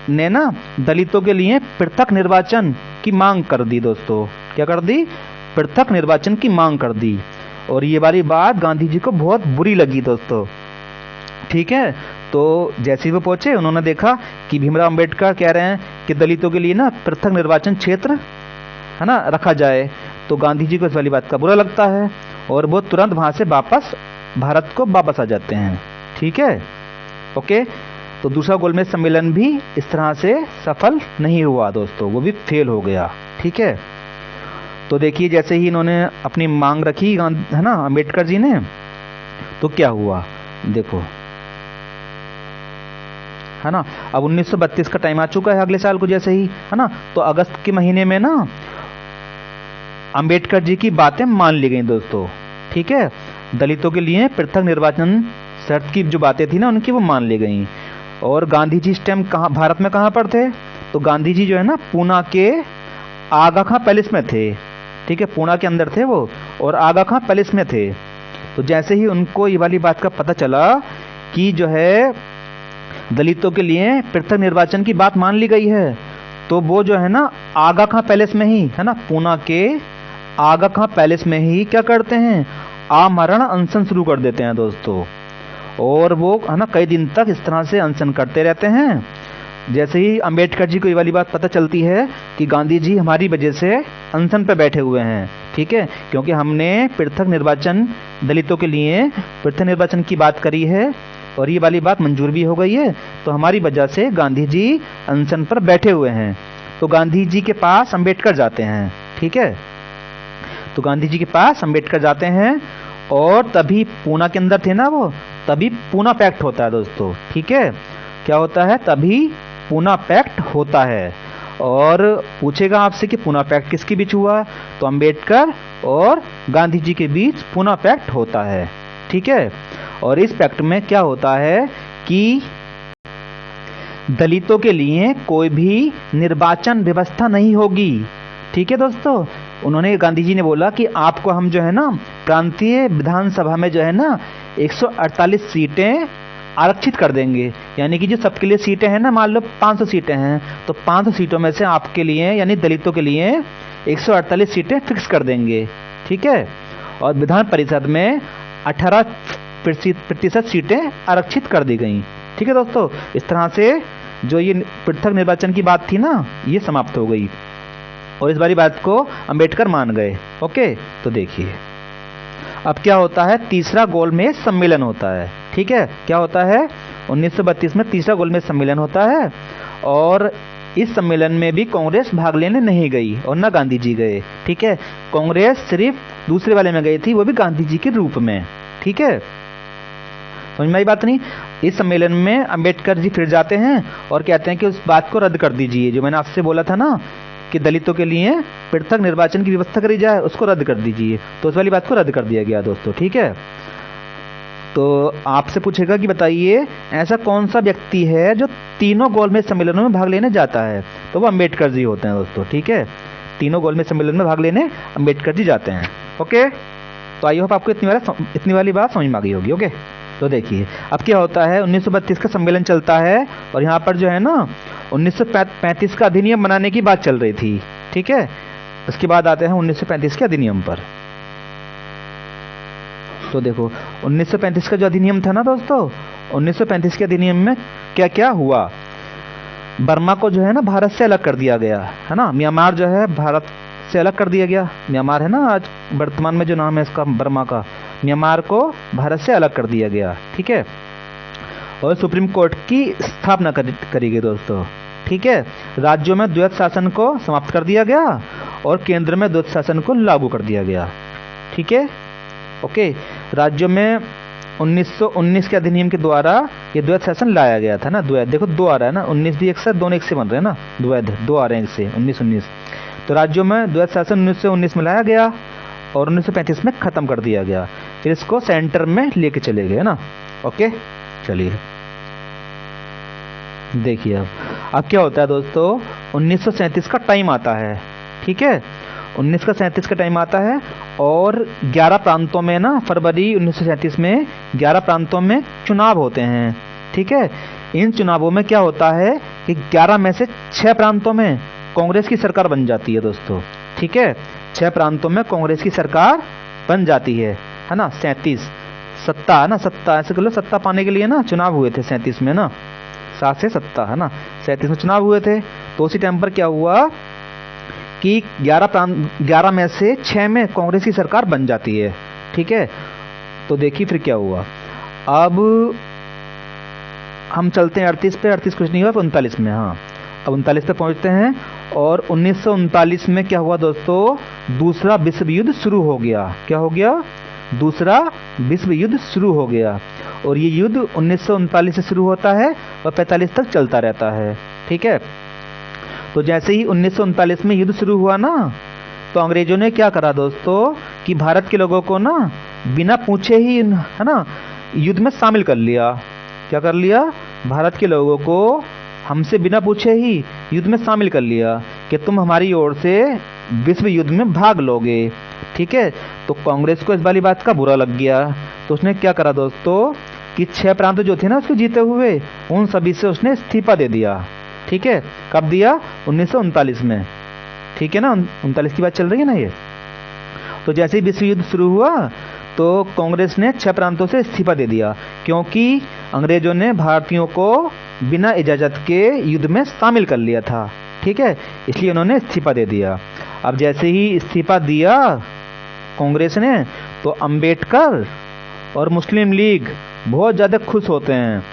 ने ना दलितों के लिए पृथक निर्वाचन की मांग कर दी दोस्तों। क्या कर दी, पृथक निर्वाचन की मांग कर दी। और ये वाली बात गांधी जी को बहुत बुरी लगी दोस्तों। ठीक है। तो जैसे ही वो पहुंचे उन्होंने देखा कि भीमराव अंबेडकर कह रहे हैं कि दलितों के लिए ना पृथक निर्वाचन क्षेत्र है ना रखा जाए। तो गांधी जी को इस वाली बात का बुरा लगता है और वो तुरंत वहां से वापस भारत को वापस आ जाते हैं। ठीक है, ओके। तो दूसरा गोलमेज सम्मेलन भी इस तरह से सफल नहीं हुआ दोस्तों, वो भी फेल हो गया। ठीक है, तो देखिए जैसे ही इन्होंने अपनी मांग रखी है ना अंबेडकर जी ने, तो क्या हुआ देखो, है ना। अब 1932 का टाइम आ चुका है, अगले साल को जैसे ही, है ना। तो अगस्त के महीने में ना अंबेडकर जी की बातें मान ली गई दोस्तों। ठीक है, दलितों के लिए पृथक निर्वाचन शर्त की जो बातें थी ना उनकी वो मान ली गई। और गांधी जी इस टाइम कहाँ, भारत में कहाँ पर थे? तो गांधी जी जो है ना पूना के आगा खां पैलेस में थे। ठीक है, पूना के अंदर थे वो और आगा खां पैलेस में थे। तो जैसे ही उनको ये वाली बात का पता चला कि जो है दलितों के लिए पृथक निर्वाचन की बात मान ली गई है, तो वो जो है ना आगा खां पैलेस में ही, है ना, पूना के आगा खां पैलेस में ही क्या करते हैं, आमरण अनशन शुरू कर देते हैं दोस्तों। और वो है ना कई दिन तक इस तरह से अनशन करते रहते हैं। जैसे ही अंबेडकर जी को ये वाली बात पता चलती है कि गांधी जी हमारी वजह से अनशन पे बैठे हुए हैं, ठीक है, क्योंकि हमने पृथक निर्वाचन, दलितों के लिए पृथक निर्वाचन की बात करी है और ये वाली बात मंजूर भी हो गई है, तो हमारी वजह से गांधी जी अनशन पर बैठे हुए हैं। तो गांधी जी के पास अंबेडकर जाते हैं। ठीक है, तो गांधी जी के पास अंबेडकर जाते हैं और तभी पूना के अंदर थे ना वो, तभी पूना पैक्ट होता है दोस्तों। ठीक है, क्या होता है? तभी पूना पैक्ट होता है। और पूछेगा आपसे कि पूना पैक्ट किसके बीच हुआ? तो अंबेडकर और गांधी जी के बीच पूना पैक्ट होता है। ठीक है, और इस पैक्ट में क्या होता है कि दलितों के लिए कोई भी निर्वाचन व्यवस्था नहीं होगी। ठीक है दोस्तों, उन्होंने, गांधी जी ने बोला कि आपको हम जो है ना प्रांतीय विधानसभा में जो है ना 148 सीटें आरक्षित कर देंगे। यानी कि जो सबके लिए सीटें हैं ना, मान लो 500 सीटें हैं, तो 500 सीटों में से आपके लिए यानी दलितों के लिए 148 सीटें फिक्स कर देंगे। ठीक है, और विधान परिषद में 18% सीटें आरक्षित कर दी गई। ठीक है दोस्तों, इस तरह से जो ये पृथक निर्वाचन की बात थी ना, ये समाप्त हो गई और इस बारी बात को अंबेडकर मान गए। ओके, तो देखिए अब क्या होता है, तीसरा गोलमेज सम्मेलन होता है। ठीक है, क्या होता है? 1932 में तीसरा गोलमेज सम्मेलन होता है और इस सम्मेलन में भी कांग्रेस भाग लेने नहीं गई और ना गांधी जी गए। ठीक है, कांग्रेस सिर्फ दूसरे वाले में गई थी, वो भी गांधी जी के रूप में। ठीक है, समझ में आई बात नहीं? इस सम्मेलन में अंबेडकर जी फिर जाते हैं और कहते हैं कि उस बात को रद्द कर दीजिए जो मैंने आपसे बोला था ना कि दलितों के लिए पृथक निर्वाचन की व्यवस्था करी जाए, उसको रद्द कर दीजिए। तो उस वाली बात को रद्द कर दिया गया दोस्तों। ठीक है, तो आपसे पूछेगा कि बताइए ऐसा कौन सा व्यक्ति है जो तीनों गोलमेज सम्मेलनों में भाग लेने जाता है? तो वो अंबेडकर जी होते हैं दोस्तों। ठीक है, तीनों गोलमेज सम्मेलन में भाग लेने अंबेडकर जी जाते हैं। ओके, तो आई होप आपको इतनी वाली बात समझ में आ गई होगी। ओके, तो देखिए अब क्या होता है, 1932 का सम्मेलन चलता है और यहाँ पर जो है ना 1935 का अधिनियम बनाने की बात चल रही थी। ठीक है, उसके बाद आते हैं 1935 के अधिनियम पर। तो देखो 1935 का जो अधिनियम था ना दोस्तों, 1935 के अधिनियम में क्या क्या हुआ? बर्मा को जो है ना भारत से अलग कर दिया गया, है ना। म्यांमार जो है भारत से अलग कर दिया गया। म्यांमार है ना आज वर्तमान में जो नाम है इसका बर्मा का, म्यांमार को भारत से अलग कर दिया गया। ठीक है, और सुप्रीम कोर्ट की स्थापना करी गई दोस्तों। ठीक है, राज्यों में द्वैध शासन को समाप्त कर दिया गया और केंद्र में द्वैध शासन को लागू कर दिया गया। ठीक है, ओके, राज्यों में 1919 के अधिनियम के द्वारा ये द्वैध शासन लाया गया था ना। द्वैध देखो दो आ रहा है ना, 19 भी एक से, दोनों एक से बन रहे हैं ना, द्वैध दो आ रहे हैं एक से, 1919। तो राज्यों में द्वैध शासन 1919 में लाया गया और 1935 में खत्म कर दिया गया। फिर इसको सेंटर में लेके चले गए ना। ओके, चलिए देखिए अब क्या होता है दोस्तों, 1937 का टाइम आता है। ठीक है, 1937 का टाइम आता है और 11 प्रांतों में ना, फरवरी 1937 में 11 प्रांतों में चुनाव होते हैं। ठीक है, इन चुनावों में क्या होता है कि 11 में से 6 प्रांतों में कांग्रेस की सरकार बन जाती है दोस्तों। ठीक है, 6 प्रांतों में कांग्रेस की सरकार बन जाती है ना। 37 सत्ता है ना, सत्ता ऐसे कर लो, सत्ता पाने के लिए ना चुनाव हुए थे 37 में ना, 7 से सत्ता है ना, 37 में चुनाव हुए थे। तो उसी टाइम पर क्या हुआ कि 11 में से 6 में कांग्रेस की सरकार बन जाती है। ठीक है, तो देखिए फिर क्या हुआ। अब हम चलते हैं 38 पे, 38 कुछ नहीं हुआ, 39 में, हाँ अब 39 पे पहुंचते हैं। और 1939 में क्या हुआ दोस्तों, दूसरा विश्व युद्ध शुरू हो गया। क्या हो गया, दूसरा विश्व युद्ध शुरू हो गया। और ये युद्ध 1939 से शुरू होता है और 45 तक चलता रहता है। ठीक है, तो जैसे ही 1939 में युद्ध शुरू हुआ ना, तो अंग्रेजों ने क्या करा दोस्तों कि भारत के लोगों को ना बिना पूछे ही है ना युद्ध में शामिल कर लिया। क्या कर लिया, भारत के लोगों को हमसे बिना पूछे ही युद्ध में शामिल कर लिया कि तुम हमारी ओर से विश्व युद्ध में भाग लोगे। ठीक है, तो कांग्रेस को इस वाली बात का बुरा लग गया। तो उसने क्या करा दोस्तों कि 6 प्रांत जो थे ना उसके जीते हुए, उन सभी से उसने इस्तीफा दे दिया। ठीक है, कब दिया, 1939 में। ठीक है ना, 39 की बात चल रही है ना ये। तो जैसे ही विश्व युद्ध शुरू हुआ तो कांग्रेस ने 6 प्रांतों से इस्तीफा दे दिया, क्योंकि अंग्रेजों ने भारतीयों को बिना इजाजत के युद्ध में शामिल कर लिया था। ठीक है, इसलिए उन्होंने इस्तीफा दे दिया। अब जैसे ही इस्तीफा दिया कांग्रेस ने, तो अंबेडकर और मुस्लिम लीग बहुत ज़्यादा खुश होते हैं।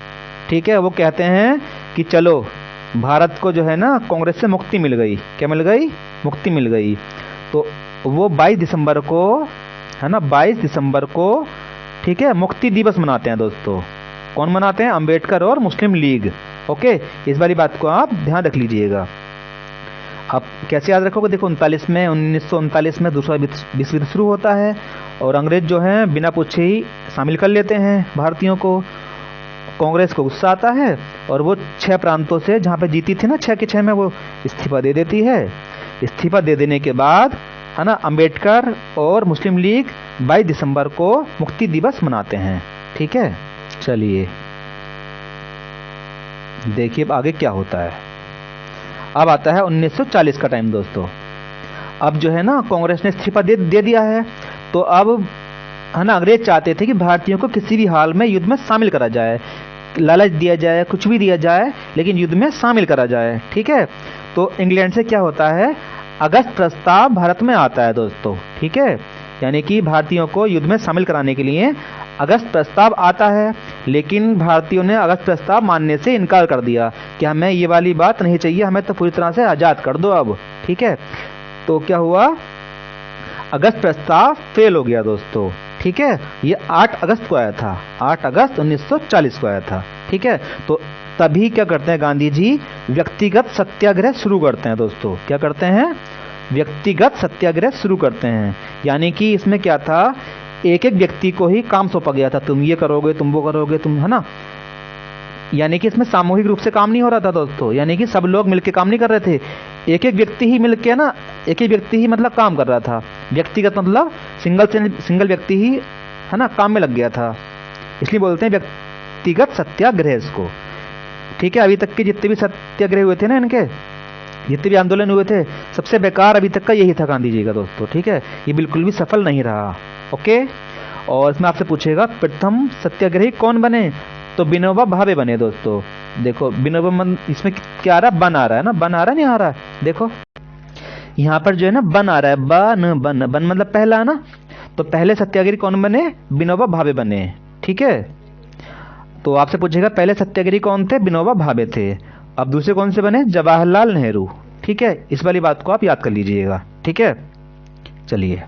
ठीक है, वो कहते हैं कि चलो भारत को जो है ना कांग्रेस से मुक्ति मिल गई। क्या मिल गई, मुक्ति मिल गई। तो वो 22 दिसंबर को है ना, 22 दिसंबर को ठीक है मुक्ति दिवस मनाते हैं दोस्तों। कौन मनाते हैं, अंबेडकर और मुस्लिम लीग। ओके, इस वाली बात को आप ध्यान रख लीजिएगा। अब कैसे याद रखोगे, देखो 1939 में दूसरा विश्व युद्ध शुरू होता है और अंग्रेज जो हैं बिना पूछे ही शामिल कर लेते हैं भारतीयों को। कांग्रेस को गुस्सा आता है और वो 6 प्रांतों से जहाँ पे जीती थी ना 6 के 6 में, वो इस्तीफा दे देती है। इस्तीफा दे देने के बाद है ना अंबेडकर और मुस्लिम लीग 22 दिसंबर को मुक्ति दिवस मनाते हैं। ठीक है, चलिए देखिए अब आगे क्या होता है। अब आता है 1940 का टाइम दोस्तों। अब जो है ना कांग्रेस ने इस्तीफा दे दिया है, तो अब है ना अंग्रेज चाहते थे कि भारतीयों को किसी भी हाल में युद्ध में शामिल करा जाए, लालच दिया जाए, कुछ भी दिया जाए, लेकिन युद्ध में शामिल करा जाए। ठीक है, तो इंग्लैंड से क्या होता है, अगस्त प्रस्ताव भारत में आता है दोस्तों। ठीक है, यानी कि भारतीयों को युद्ध में शामिल कराने के लिए अगस्त प्रस्ताव आता है, लेकिन भारतीयों ने अगस्त प्रस्ताव मानने से इनकार कर दिया कि हमें ये वाली बात नहीं चाहिए, हमें तो पूरी तरह से आज़ाद कर दो अब। ठीक है, तो क्या हुआ, अगस्त प्रस्ताव फेल हो गया दोस्तों। ठीक है, ये 8 अगस्त को आया था, 8 अगस्त 1940 को आया था। ठीक है, तो तभी क्या करते हैं गांधी जी, व्यक्तिगत सत्याग्रह शुरू करते हैं दोस्तों। क्या करते हैं, व्यक्तिगत सत्याग्रह शुरू करते हैं। यानी कि इसमें क्या था, एक एक व्यक्ति को ही काम सौंपा गया था, तुम ये करोगे, तुम वो करोगे, तुम है ना। यानी कि इसमें सामूहिक रूप से काम नहीं हो रहा था दोस्तों, यानी कि सब लोग मिलकर काम नहीं कर रहे थे, एक एक व्यक्ति ही मिलकर ना, एक ही व्यक्ति ही मतलब काम कर रहा था। व्यक्तिगत मतलब सिंगल व्यक्ति ही है ना काम में लग गया था, इसलिए बोलते हैं व्यक्तिगत सत्याग्रह इसको। ठीक है, अभी तक के जितने भी सत्याग्रह हुए थे ना, इनके जितने भी आंदोलन हुए थे, सबसे बेकार अभी तक का यही था गांधी जी का दोस्तों। ठीक है, ये बिल्कुल भी सफल नहीं रहा। ओके, और इसमें आपसे पूछेगा प्रथम सत्याग्रही कौन बने, तो विनोबा भावे बने दोस्तों। देखो विनोबा इसमें क्या आ रहा है, बन आ रहा है ना, बन आ रहा है, नहीं आ रहा है, देखो यहाँ पर जो है ना बन आ रहा है, बन बन मतलब पहला है ना, तो पहले सत्याग्रही कौन बने, विनोबा भावे बने। ठीक है, तो आपसे पूछेगा पहले सत्याग्रही कौन थे, विनोबा भावे थे। अब दूसरे कौन से बने, जवाहरलाल नेहरू। ठीक है, इस वाली बात को आप याद कर लीजिएगा। ठीक है, चलिए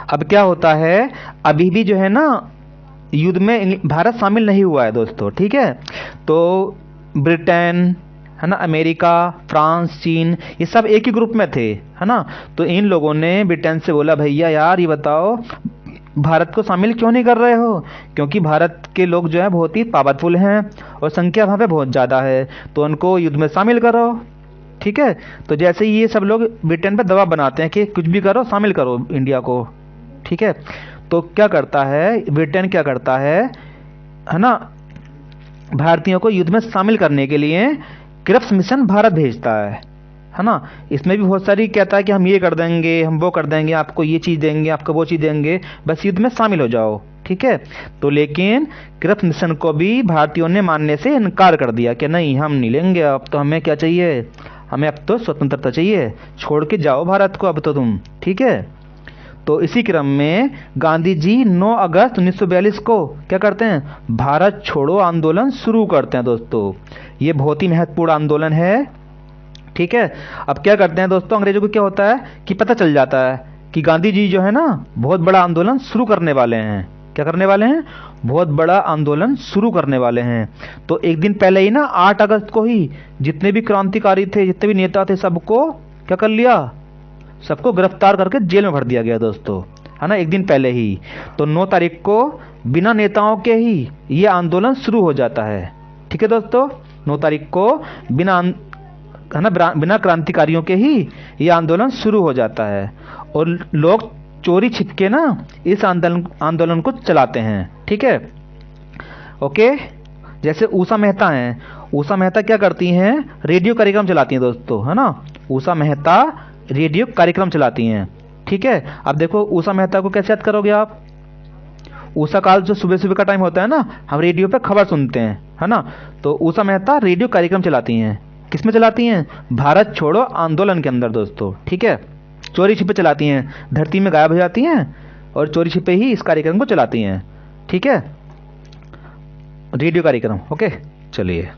अब क्या होता है, अभी भी जो है ना युद्ध में भारत शामिल नहीं हुआ है दोस्तों। ठीक है, तो ब्रिटेन है ना, अमेरिका, फ्रांस, चीन, ये सब एक ही ग्रुप में थे है ना। तो इन लोगों ने ब्रिटेन से बोला, भैया यार ये बताओ भारत को शामिल क्यों नहीं कर रहे हो, क्योंकि भारत के लोग जो है बहुत ही पावरफुल हैं और संख्या वहाँ पे बहुत ज़्यादा है, तो उनको युद्ध में शामिल करो। ठीक है, तो जैसे ही ये सब लोग ब्रिटेन पर दबाव बनाते हैं कि कुछ भी करो, शामिल करो इंडिया को। ठीक है, तो क्या करता है ब्रिटेन, क्या करता है ना, भारतीयों को युद्ध में शामिल करने के लिए क्रिप्स मिशन भारत भेजता है है ना। इसमें भी बहुत सारी कहता है कि हम ये कर देंगे, हम वो कर देंगे, आपको ये चीज़ देंगे, आपको वो चीज़ देंगे, बस युद्ध में शामिल हो जाओ, ठीक है। तो लेकिन क्रिप्स मिशन को भी भारतीयों ने मानने से इनकार कर दिया कि नहीं, हम नहीं लेंगे, अब तो हमें क्या चाहिए, हमें अब तो स्वतंत्रता चाहिए, छोड़ के जाओ भारत को अब तो तुम, ठीक है। तो इसी क्रम में गांधी जी 9 अगस्त 1942 को क्या करते हैं, भारत छोड़ो आंदोलन शुरू करते हैं दोस्तों। ये बहुत ही महत्वपूर्ण आंदोलन है, ठीक है। अब क्या करते हैं दोस्तों, अंग्रेजों को क्या होता है कि पता चल जाता है कि गांधी जी जो है ना बहुत बड़ा आंदोलन शुरू करने वाले हैं। क्या करने वाले हैं, बहुत बड़ा आंदोलन शुरू करने वाले हैं। तो एक दिन पहले ही ना 8 अगस्त को ही जितने भी क्रांतिकारी थे, जितने भी नेता थे, सबको क्या कर लिया, सबको गिरफ्तार करके जेल में भर दिया गया दोस्तों, है ना, एक दिन पहले ही। तो 9 तारीख को बिना नेताओं के ही ये आंदोलन शुरू हो जाता है, ठीक है दोस्तों। 9 तारीख को बिना है ना बिना क्रांतिकारियों के ही ये आंदोलन शुरू हो जाता है और लोग चोरी छिपके ना इस आंदोलन को चलाते हैं, ठीक है, ओके। जैसे उषा मेहता हैं, उषा मेहता क्या करती हैं, रेडियो कार्यक्रम चलाती हैं दोस्तों, है ना। उषा मेहता रेडियो कार्यक्रम चलाती हैं, ठीक है। अब देखो उषा मेहता को कैसे याद करोगे आप, उषा काल जो सुबह सुबह का टाइम होता है ना, हम रेडियो पे खबर सुनते हैं, है ना। तो उषा मेहता रेडियो कार्यक्रम चलाती हैं, किस में चलाती हैं, भारत छोड़ो आंदोलन के अंदर दोस्तों, ठीक है। चोरी छिपे चलाती हैं, धरती में गायब हो जाती हैं और चोरी छिपे ही इस कार्यक्रम को चलाती हैं, ठीक है, रेडियो कार्यक्रम, ओके। चलिए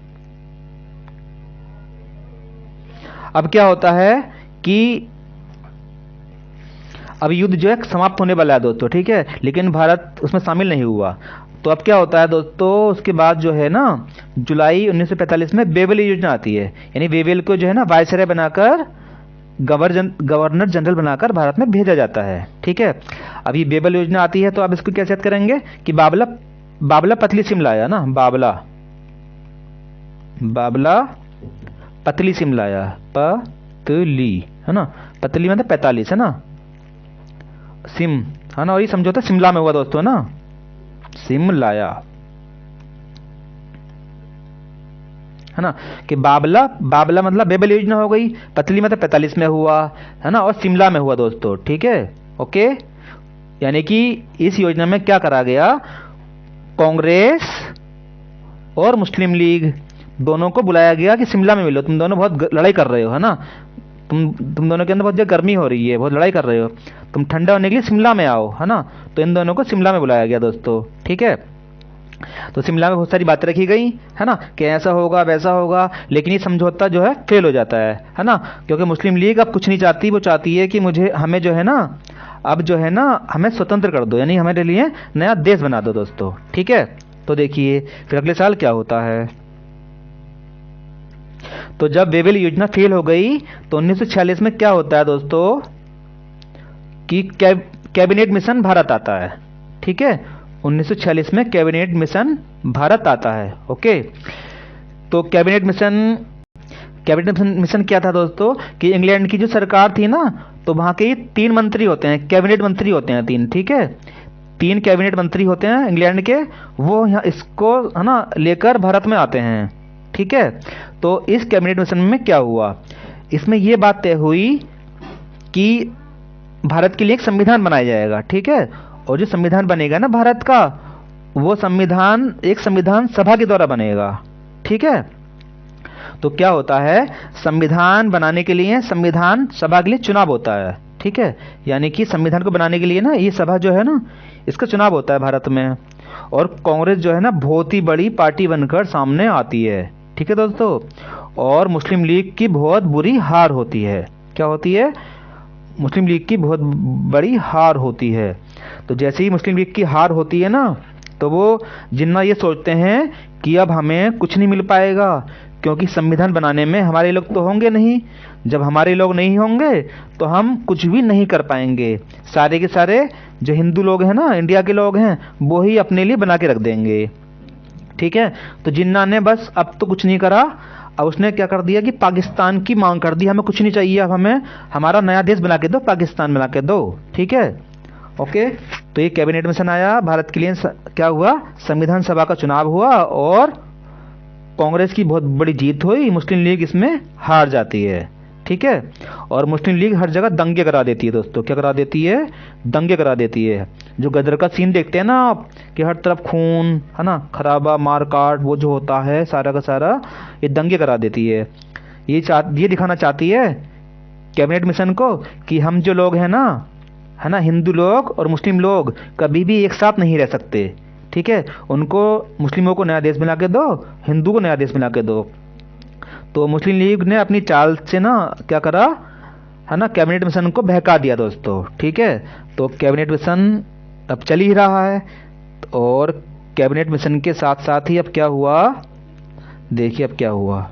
अब क्या होता है कि अब युद्ध जो है समाप्त होने वाला है दोस्तों, ठीक है, लेकिन भारत उसमें शामिल नहीं हुआ। तो अब क्या होता है दोस्तों, उसके बाद जो है ना जुलाई 1945 में वेवेल योजना आती है, यानी वेवेल को जो है ना वायसराय बनाकर गवर्नर जनरल बनाकर भारत में भेजा जाता है, ठीक है। अभी वेवेल योजना आती है तो अब इसको कैसे याद करेंगे कि बाबला पतली सिम लाया ना, बाबला पतली सिम लाया, पतली, है ना, पतली मतलब 45, है ना, सिम, है ना, और ये समझौता शिमला में हुआ दोस्तों ना, सिम लाया, है ना, कि बाबला मतलब वेवेल योजना हो गई, पतली मतलब 45 में हुआ, है ना, और शिमला में हुआ दोस्तों, ठीक है, ओके। यानी कि इस योजना में क्या करा गया, कांग्रेस और मुस्लिम लीग दोनों को बुलाया गया कि शिमला में मिलो, तुम दोनों बहुत लड़ाई कर रहे हो, है ना, तुम दोनों के अंदर बहुत गर्मी हो रही है, बहुत लड़ाई कर रहे हो, तुम ठंडा होने के लिए शिमला में आओ, है ना। तो इन दोनों को शिमला में बुलाया गया दोस्तों, ठीक है। तो शिमला में बहुत सारी बातें रखी गई, है ना, कि ऐसा होगा वैसा होगा, लेकिन ये समझौता जो है फेल हो जाता है ना, क्योंकि मुस्लिम लीग अब कुछ नहीं चाहती, वो चाहती है कि हमें जो है ना अब जो है ना हमें स्वतंत्र कर दो, यानी हमारे लिए नया देश बना दो दोस्तों, ठीक है। तो देखिए फिर अगले साल क्या होता है, तो जब वेवेल योजना फेल हो गई तो 1946 में क्या होता है दोस्तों कि कैबिनेट मिशन भारत आता है, ठीक है। 1946 में कैबिनेट मिशन भारत आता है, ओके। तो कैबिनेट मिशन क्या था दोस्तों कि इंग्लैंड की जो सरकार थी ना, तो वहां के 3 मंत्री होते हैं, कैबिनेट मंत्री होते हैं 3, ठीक है, 3 कैबिनेट मंत्री होते हैं इंग्लैंड के, वो यहाँ इसको है ना लेकर भारत में आते हैं, ठीक है। तो इस कैबिनेट मिशन में क्या हुआ, इसमें यह बात तय हुई कि भारत के लिए एक संविधान बनाया जाएगा, ठीक है, और जो संविधान बनेगा ना भारत का, वो संविधान एक संविधान सभा के द्वारा बनेगा, ठीक है। तो क्या होता है, संविधान बनाने के लिए संविधान सभा के लिए चुनाव होता है, ठीक है, यानी कि संविधान को बनाने के लिए ना ये सभा जो है ना इसका चुनाव होता है भारत में, और कांग्रेस जो है ना बहुत ही बड़ी पार्टी बनकर सामने आती है, ठीक है दोस्तों। और मुस्लिम लीग की बहुत बुरी हार होती है, क्या होती है, मुस्लिम लीग की बहुत बड़ी हार होती है। तो जैसे ही मुस्लिम लीग की हार होती है ना, तो वो जिन्ना ये सोचते हैं कि अब हमें कुछ नहीं मिल पाएगा, क्योंकि संविधान बनाने में हमारे लोग तो होंगे नहीं, जब हमारे लोग नहीं होंगे तो हम कुछ भी नहीं कर पाएंगे, सारे के सारे जो हिंदू लोग हैं ना, इंडिया के लोग हैं, वो ही अपने लिए बना के रख देंगे, ठीक है। तो जिन्ना ने बस अब तो कुछ नहीं करा, अब उसने क्या कर दिया कि पाकिस्तान की मांग कर दी, हमें कुछ नहीं चाहिए, अब हमें हमारा नया देश बना के दो, पाकिस्तान बना के दो, ठीक है, ओके। तो ये कैबिनेट मिशन आया भारत के लिए, क्या हुआ, संविधान सभा का चुनाव हुआ और कांग्रेस की बहुत बड़ी जीत हुई, मुस्लिम लीग इसमें हार जाती है, ठीक है। और मुस्लिम लीग हर जगह दंगे करा देती है दोस्तों। क्या करा देती है? दंगे करा देती है। जो गदर का सीन देखते हैं ना आप, कि हर तरफ खून है ना, खराबा, मार काट, वो जो होता है सारा का सारा, ये दंगे करा देती है। ये दिखाना चाहती है कैबिनेट मिशन को कि हम जो लोग हैं ना, है ना, हिंदू लोग और मुस्लिम लोग कभी भी एक साथ नहीं रह सकते। ठीक है, उनको, मुस्लिमों को नया देश बना के दो, हिंदू को नया देश बना के दो। तो मुस्लिम लीग ने अपनी चाल से ना क्या करा, है ना, कैबिनेट मिशन को बहका दिया दोस्तों। ठीक है, तो कैबिनेट मिशन अब चल ही रहा है। और कैबिनेट मिशन के साथ साथ ही अब क्या हुआ, देखिए अब क्या हुआ।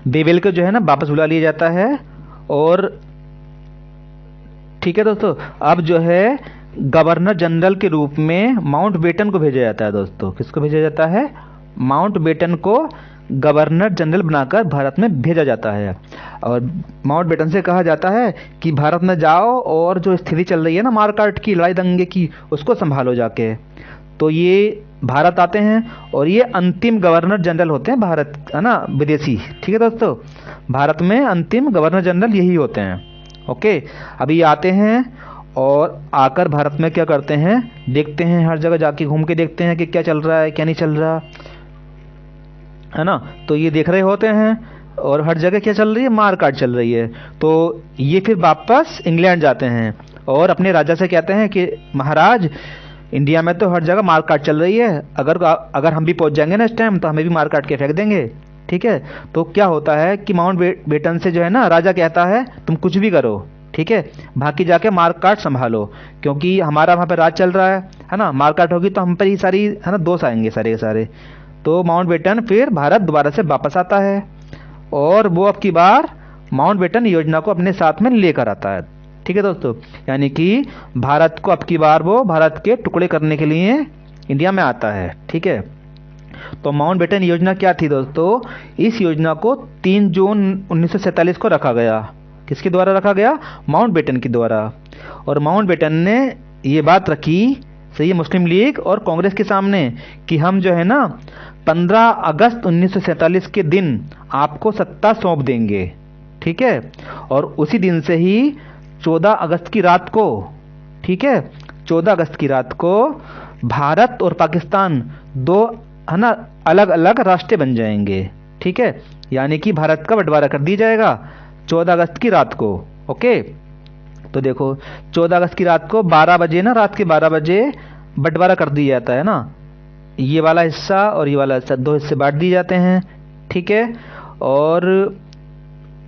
बेबेल को जो है ना वापस बुला लिया जाता है। और ठीक है दोस्तों, अब जो है गवर्नर जनरल के रूप में माउंट बेटन को भेजा जाता है दोस्तों। किसको भेजा जाता है? माउंट बेटन को गवर्नर जनरल बनाकर भारत में भेजा जाता है। और माउंट बेटन से कहा जाता है कि भारत में जाओ और जो स्थिति चल रही है ना मारकाट की, लड़ाई दंगे की, उसको संभालो जाके। तो ये भारत आते हैं और ये अंतिम गवर्नर जनरल होते हैं भारत, है ना, विदेशी। ठीक है दोस्तों, भारत में अंतिम गवर्नर जनरल यही होते हैं। ओके, अभी आते हैं और आकर भारत में क्या करते हैं, देखते हैं, हर जगह जाके घूम के देखते हैं कि क्या चल रहा है क्या नहीं चल रहा, है ना। तो ये देख रहे होते हैं और हर जगह क्या चल रही है, मार काट चल रही है। तो ये फिर वापस इंग्लैंड जाते हैं और अपने राजा से कहते हैं कि महाराज, इंडिया में तो हर जगह मार काट चल रही है, अगर हम भी पहुंच जाएंगे ना इस टाइम, तो हमें भी मार काट के फेंक देंगे। ठीक है, तो क्या होता है कि माउंट बेटन से जो है ना राजा कहता है तुम कुछ भी करो, ठीक है, बाकी जाके मार काट संभालो, क्योंकि हमारा वहाँ पे राज चल रहा है ना, मार काट होगी तो हम पर ही सारी, है ना, दोष आएंगे सारे के सारे। तो माउंट बेटन फिर भारत दोबारा से वापस आता है और वो अब की बार माउंट बेटन योजना को अपने साथ में लेकर आता है। ठीक है दोस्तों, यानी कि भारत को अब की बार वो भारत के टुकड़े करने के लिए इंडिया में आता है। ठीक है, तो माउंट बेटन योजना क्या थी दोस्तों? इस योजना को 3 जून 1947 को रखा गया। किसके द्वारा रखा गया? माउंट बेटन के द्वारा। और माउंट बेटन ने ये बात रखी, सही है, मुस्लिम लीग और कांग्रेस के सामने कि हम जो है ना 15 अगस्त 1947 के दिन आपको सत्ता सौंप देंगे। ठीक है, और उसी दिन से ही 14 अगस्त की रात को, ठीक है, 14 अगस्त की रात को भारत और पाकिस्तान दो, है ना, अलग अलग राष्ट्र बन जाएंगे। ठीक है, यानी कि भारत का बंटवारा कर दिया जाएगा 14 अगस्त की रात को। ओके, तो देखो 14 अगस्त की रात को 12 बजे ना, रात के 12 बजे बंटवारा कर दिया जाता है ना, ये वाला हिस्सा और ये वाला हिस्सा 2 हिस्से बांट दिए जाते हैं। ठीक है, और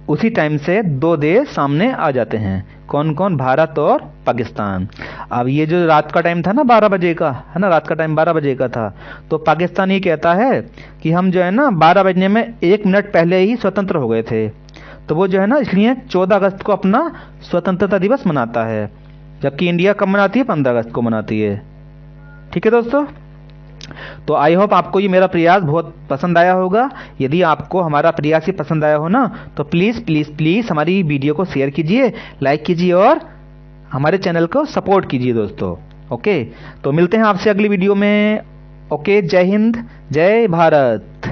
उसी टाइम से 2 देश सामने आ जाते हैं। कौन कौन? भारत और पाकिस्तान। अब ये जो रात का टाइम था ना 12 बजे का, है ना, रात का टाइम 12 बजे का था, तो पाकिस्तान ये कहता है कि हम जो है ना 12 बजने में 1 मिनट पहले ही स्वतंत्र हो गए थे। तो वो जो है ना इसलिए 14 अगस्त को अपना स्वतंत्रता दिवस मनाता है, जबकि इंडिया कब मनाती है? 15 अगस्त को मनाती है। ठीक है दोस्तों, तो आई होप आपको ये मेरा प्रयास बहुत पसंद आया होगा। यदि आपको हमारा प्रयास ही पसंद आया हो ना, तो प्लीज़ प्लीज़ प्लीज़ हमारी वीडियो को शेयर कीजिए, लाइक कीजिए और हमारे चैनल को सपोर्ट कीजिए दोस्तों। ओके, तो मिलते हैं आपसे अगली वीडियो में। ओके, जय हिंद, जय भारत।